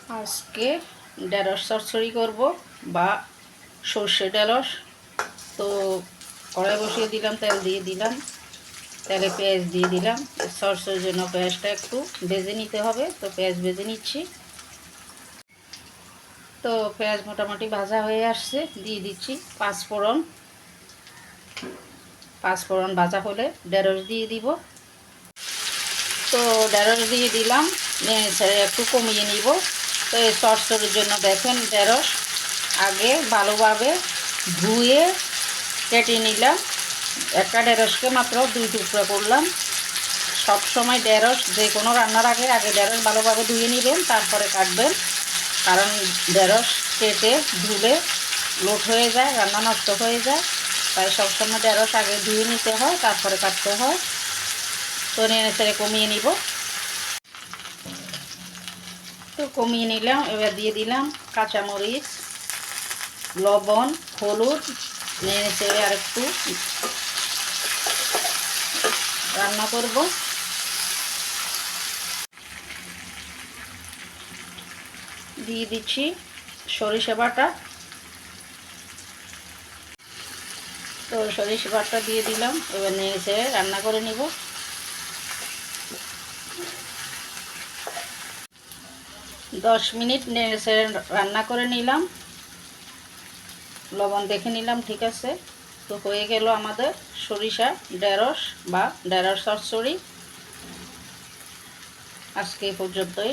আজকে ঢেঁড়স চচ্চড়ি করব বা সর্ষে ঢেঁড়স। তো কড়াই বসিয়ে দিলাম, তেল দিয়ে দিলাম, তেলে পেঁয়াজ দিয়ে দিলাম। চচ্চড়ির জন্য পেঁয়াজটা একটু ভেজে নিতে হবে, তো পেঁয়াজ ভেজে নিচ্ছি। তো পেঁয়াজ মোটামুটি ভাজা হয়ে আসছে, দিয়ে দিচ্ছি পাঁচফোড়ন। পাঁচফোড়ন ভাজা হলে ঢেঁড়স দিয়ে দিব। তো ঢেঁড়স দিয়ে দিলাম, একটু কমিয়ে নিব। তো এই চচ্চড়ির জন্য দেখেন ঢেঁড়স আগে ভালোভাবে ধুয়ে কেটে নিলাম। একটা ঢেঁড়সকে মাত্র 2 টুকরা করলাম। সব সময় ঢেঁড়স যে কোনো রান্নার আগে আগে ঢেঁড়স ভালোভাবে ধুয়ে নেবেন, তারপরে কাটবেন। কারণ ঢেঁড়স কেটে ধুলে লোট হয়ে যায়, রান্না নষ্ট হয়ে যায়। তাই সবসময় ঢেঁড়স আগে ধুয়ে নিতে হয়, তারপরে কাটতে হয়। তো নেড়ে কমিয়ে নিব। তো কমিয়ে নিলাম, এবার দিয়ে দিলাম কাঁচামরিচ, লবণ, হলুদ। নেড়ে আর একটু রান্না করব। দিয়ে দিচ্ছি সরিষা বাটা। তো সরিষা বাটা দিয়ে দিলাম, এবার নেড়ে রান্না করে নিব। দশ মিনিট নেড়ে রান্না করে নিলাম। লবণ দেখে নিলাম, ঠিক আছে। তো হয়ে গেল আমাদের সরিষা ঢেঁড়স বা ঢেঁড়স চচ্চড়ি। আজকে এই পর্যন্তই।